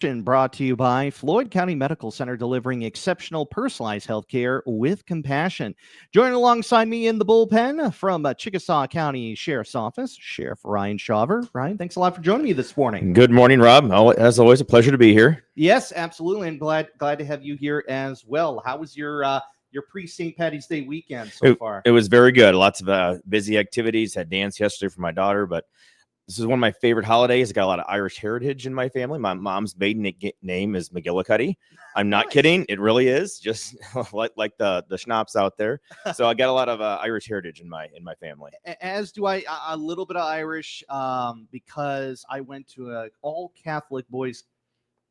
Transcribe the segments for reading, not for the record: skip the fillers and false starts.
Brought to you by Floyd County Medical Center, delivering exceptional personalized health care with compassion. Joining alongside me in the bullpen from Chickasaw County Sheriff's Office, Sheriff Ryan Shawver. Ryan, thanks a lot for joining me this morning. Good morning, Rob. As always, a pleasure to be here. Yes, absolutely, and glad to have you here as well. How was your pre-St. Patty's Day weekend so far? It was very good. Lots of busy activities. Had dance yesterday for my daughter, but this is one of my favorite holidays. I got a lot of Irish heritage in my family. My mom's maiden name is McGillicuddy. I'm not Nice. kidding. It really is, just like the schnapps out there. So I got a lot of Irish heritage in my family. As do I, a little bit of Irish, because I went to a all Catholic boys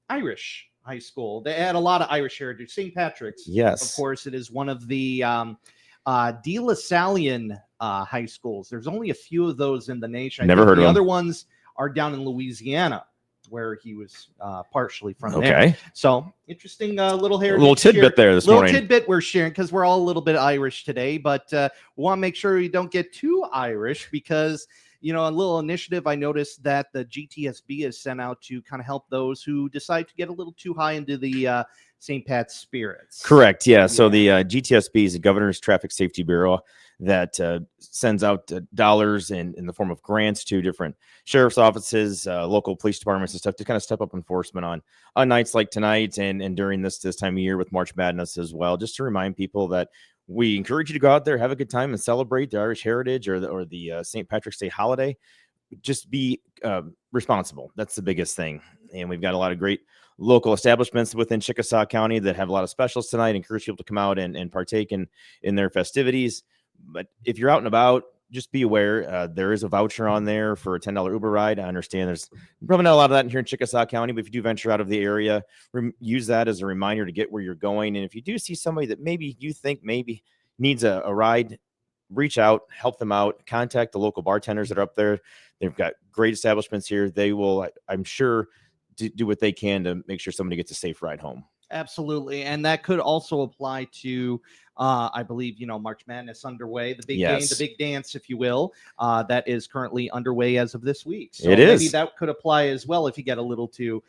Irish high school. They had a lot of Irish heritage. St. Patrick's, Yes, of course, it is one of the De La Sallian high schools. There's only a few of those in the nation. Never heard of the them. other ones are down in Louisiana, where he was partially from there. Okay. So interesting little A heritage. little tidbit there this morning. Little tidbit we're sharing because we're all a little bit Irish today, but we want to make sure we don't get too Irish because, you know, a little initiative I noticed that the GTSB has sent out to kind of help those who decide to get a little too high into the St. Pat's spirits. Correct. Yeah. So the GTSB is the Governor's Traffic Safety Bureau that sends out dollars in the form of grants to different sheriff's offices, local police departments and stuff to kind of step up enforcement on nights like tonight and during this time of year with March Madness as well, just to remind people that we encourage you to go out there, have a good time and celebrate the Irish heritage or the St. Patrick's Day holiday. Just be responsible. That's the biggest thing. And we've got a lot of great local establishments within Chickasaw County that have a lot of specials tonight. Encourage people to come out and partake in their festivities. But if you're out and about, just be aware there is a voucher on there for a $10 Uber ride. I understand there's probably not a lot of that in here in Chickasaw County, but if you do venture out of the area, use that as a reminder to get where you're going. And if you do see somebody that maybe you think maybe needs a ride, reach out, help them out, contact the local bartenders that are up there. They've got great establishments here. They will, I'm sure, do what they can to make sure somebody gets a safe ride home. Absolutely. And that could also apply to, I believe, March Madness underway, the big game, the big dance, if you will, that is currently underway as of this week. So maybe that could apply as well if you get a little too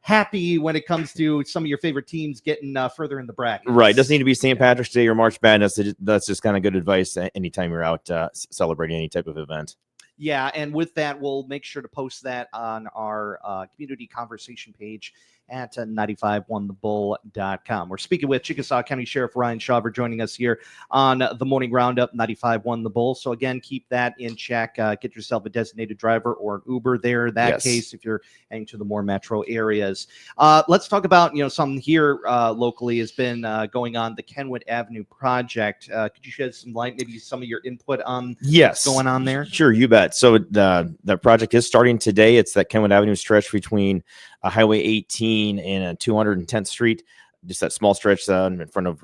happy when it comes to some of your favorite teams getting further in the bracket. Right. It doesn't need to be St. Patrick's Day or March Madness. That's just kind of good advice anytime you're out celebrating any type of event. Yeah, and with that, we'll make sure to post that on our community conversation page at 951thebull.com. We're speaking with Chickasaw County Sheriff Ryan Shawver joining us here on the Morning Roundup, 95.1 The Bull. So again, keep that in check. Get yourself a designated driver or an Uber there in that case if you're heading to the more metro areas. Let's talk about, something here locally has been going on, the Kenwood Avenue project. Could you shed some light, maybe some of your input on what's going on there? Sure, you bet. So the project is starting today. It's that Kenwood Avenue stretch between Highway 18 and 210th Street, just that small stretch in front of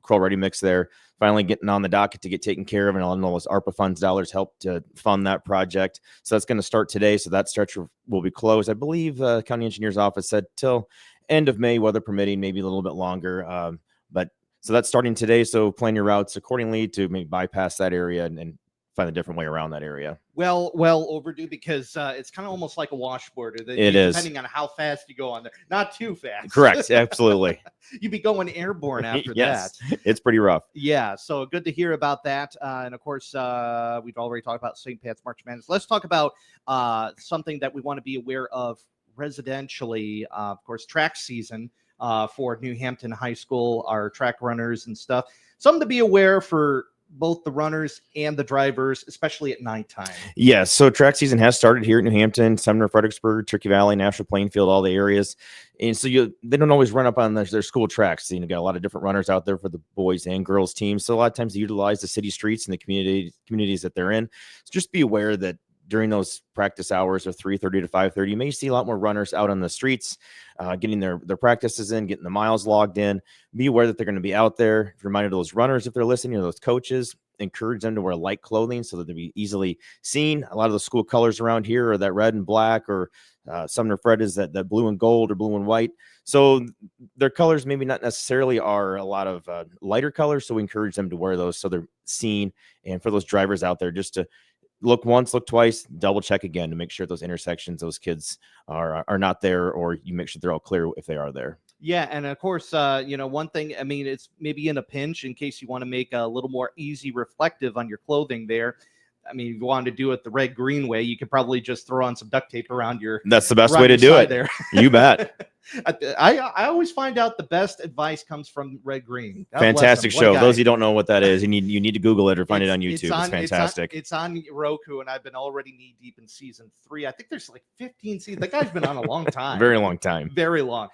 Kroll Ready Mix there. Finally getting on the docket to get taken care of, and all those ARPA funds dollars helped to fund that project. So that's going to start today. So that stretch will be closed. I believe the county engineer's office said till end of May, weather permitting, maybe a little bit longer. But so that's starting today. So plan your routes accordingly to maybe bypass that area and find a different way around that area. Well overdue because it's kind of almost like a washboard. It is. Depending on how fast you go on there. Not too fast. Correct. Absolutely. You'd be going airborne after that. It's pretty rough. Yeah. So good to hear about that. And of course, we've already talked about St. Pat's March Madness. Let's talk about something that we want to be aware of residentially. Of course, track season for New Hampton High School, our track runners and stuff. Something to be aware for both the runners and the drivers, especially at nighttime. Yes. So track season has started here at New Hampton, Sumner, Fredericksburg, Turkey Valley, National Plainfield, all the areas. And so they don't always run up on their school tracks. So, got a lot of different runners out there for the boys and girls teams. So a lot of times they utilize the city streets and the communities that they're in. So just be aware that during those practice hours of 3:30 to 5:30, you may see a lot more runners out on the streets, getting their practices in, getting the miles logged in. Be aware that they're going to be out there. Reminder to those runners, if they're listening, those coaches, encourage them to wear light clothing so that they'll be easily seen. A lot of the school colors around here are that red and black, or Sumner Fred is that blue and gold or blue and white. So their colors maybe not necessarily are a lot of lighter colors. So we encourage them to wear those so they're seen. And for those drivers out there, just to look once, look twice, double check again to make sure those intersections, those kids are not there, or you make sure they're all clear if they are there. Yeah, and of course, one thing, I mean, it's maybe in a pinch in case you want to make a little more easy reflective on your clothing there. I mean, if you wanted to do it the red-green way, you could probably just throw on some duct tape around your. That's the best way to do it. There, you bet. I always find out the best advice comes from red-green. Fantastic show. Those of you don't know what that is, you need to Google it or find it on YouTube. It's fantastic. It's on Roku, and I've been already knee deep in season 3. I think there's like 15 seasons. That guy's been on a long time. Very long time. Very long.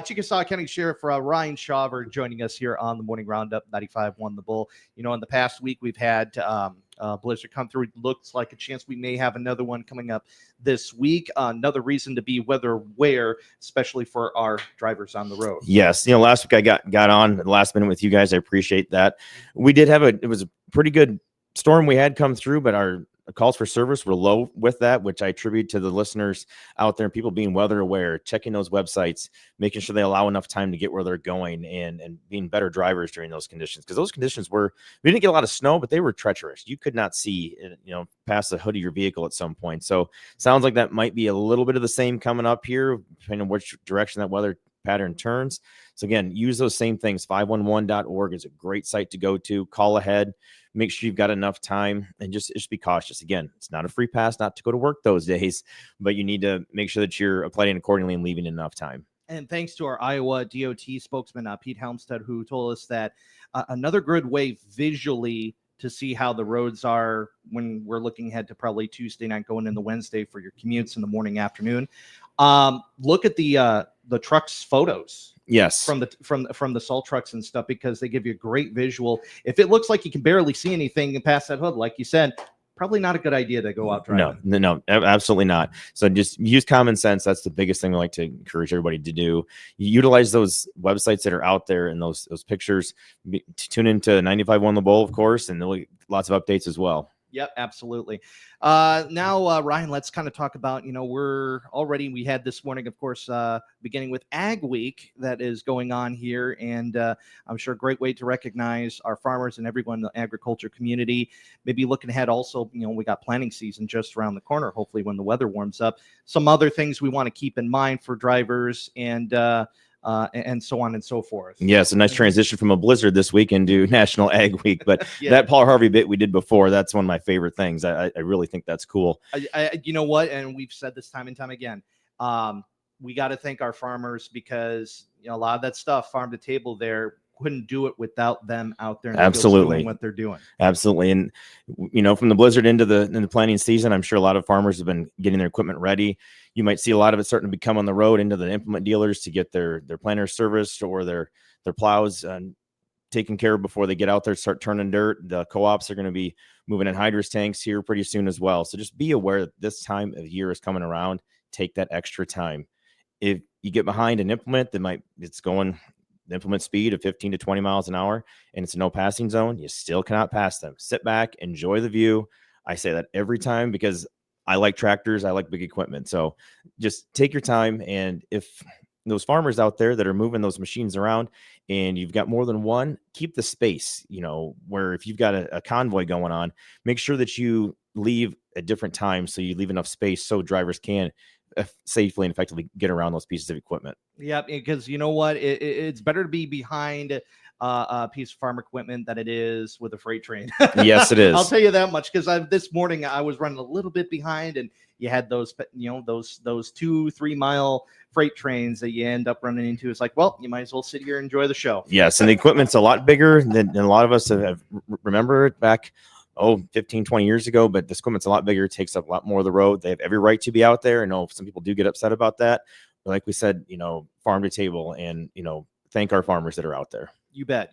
Chickasaw County Sheriff Ryan Shawver joining us here on the Morning Roundup 95.1 The Bull. You know, in the past week we've had blizzard come through. It looks like a chance we may have another one coming up this week. Another reason to be weather aware, especially for our drivers on the road. Yes, you know, last week I got on the last minute with you guys. I appreciate that. We did have it was a pretty good storm we had come through, but our calls for service were low with that, which I attribute to the listeners out there and people being weather aware, checking those websites, making sure they allow enough time to get where they're going, and being better drivers during those conditions. Because those conditions we didn't get a lot of snow, but they were treacherous. You could not see, past the hood of your vehicle at some point. So sounds like that might be a little bit of the same coming up here, depending on which direction that weather pattern turns. So again, use those same things. 511.org is a great site to go to. Call ahead. Make sure you've got enough time, and just be cautious. Again, it's not a free pass not to go to work those days, but you need to make sure that you're applying accordingly and leaving enough time. And thanks to our Iowa DOT spokesman, Pete Helmstead, who told us that another good way visually to see how the roads are when we're looking ahead to probably Tuesday night going into Wednesday for your commutes in the morning, afternoon. Look at the trucks photos. Yes, from the salt trucks and stuff, because they give you a great visual. If it looks like you can barely see anything past that hood, like you said, probably not a good idea to go out driving. No, absolutely not. So just use common sense. That's the biggest thing we like to encourage everybody to do. Utilize those websites that are out there and those pictures. Tune into 95.1 The Bull, of course, and there'll be lots of updates as well. Yep, absolutely. Now, Ryan, let's kind of talk about, we had this morning, of course, beginning with Ag Week that is going on here. And I'm sure a great way to recognize our farmers and everyone in the agriculture community. Maybe looking ahead also, we got planting season just around the corner, hopefully when the weather warms up. Some other things we want to keep in mind for drivers and so on and so forth. Yes, a nice transition from a blizzard this week into National Ag Week. But that Paul Harvey bit we did before, that's one of my favorite things. I really think that's cool. You know what? And we've said this time and time again. We got to thank our farmers, because a lot of that stuff, farm to table there, couldn't do it without them out there. Absolutely, doing what they're doing. Absolutely, and from the blizzard into the planting season, I'm sure a lot of farmers have been getting their equipment ready. You might see a lot of it starting to become on the road into the implement dealers to get their planters serviced or their plows taken care of before they get out there, start turning dirt. The co-ops are going to be moving in hydrous tanks here pretty soon as well. So just be aware that this time of year is coming around. Take that extra time. If you get behind an implement it's going the implement speed of 15 to 20 miles an hour and it's a no passing zone, you still cannot pass them. Sit back, enjoy the view. I say that every time because I like tractors. I like big equipment. So just take your time. And if those farmers out there that are moving those machines around and you've got more than one, keep the space, where if you've got a convoy going on, make sure that you leave at different times so you leave enough space so drivers can safely and effectively get around those pieces of equipment. Yeah, because you know what? It's better to be behind a piece of farm equipment than it is with a freight train. Yes, it is. I'll tell you that much, because this morning I was running a little bit behind, and you had those 2-3 mile freight trains that you end up running into. It's like, well, you might as well sit here and enjoy the show. Yes, and the equipment's a lot bigger than a lot of us have remember it back 15, 20 years ago, but this equipment's a lot bigger. It takes up a lot more of the road. They have every right to be out there. I know some people do get upset about that. But like we said, farm to table, and, thank our farmers that are out there. You bet.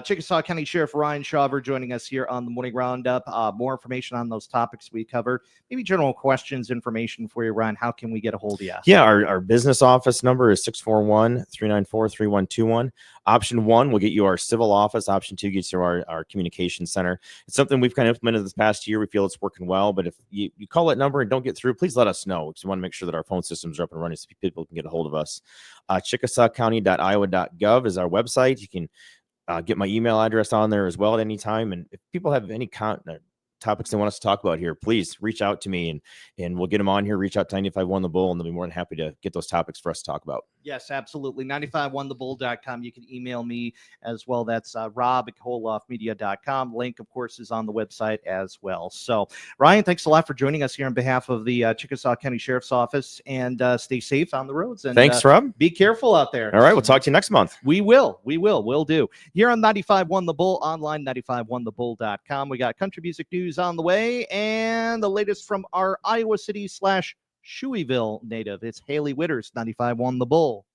Chickasaw County Sheriff Ryan Shawver joining us here on the Morning Roundup. More information on those topics we covered. Maybe general questions, information for you, Ryan. How can we get a hold of you? Yeah, our business office number is 641-394-3121. Option 1 will get you our civil office. Option 2 gets you our communication center. It's something we've kind of implemented this past year. We feel it's working well, but if you call that number and don't get through, please let us know, because we want to make sure that our phone systems are up and running so people can get a hold of us. ChickasawCounty.iowa.gov is our website. You can get my email address on there as well at any time. And if people have any topics they want us to talk about here, please reach out to me and we'll get them on here. Reach out to 951 The Bull, and they'll be more than happy to get those topics for us to talk about. Yes, absolutely. 951thebull.com. You can email me as well. That's Rob at KolofMedia.com. Link, of course, is on the website as well. So, Ryan, thanks a lot for joining us here on behalf of the Chickasaw County Sheriff's Office, and stay safe on the roads. And thanks, Rob. Be careful out there. All right, we'll talk to you next month. We will. We'll do. Here on 95.1 The Bull, online, 951thebull.com. We got country music news on the way, and the latest from our Iowa City / Shoeyville native. It's Haley Witters, 95.1 The Bull.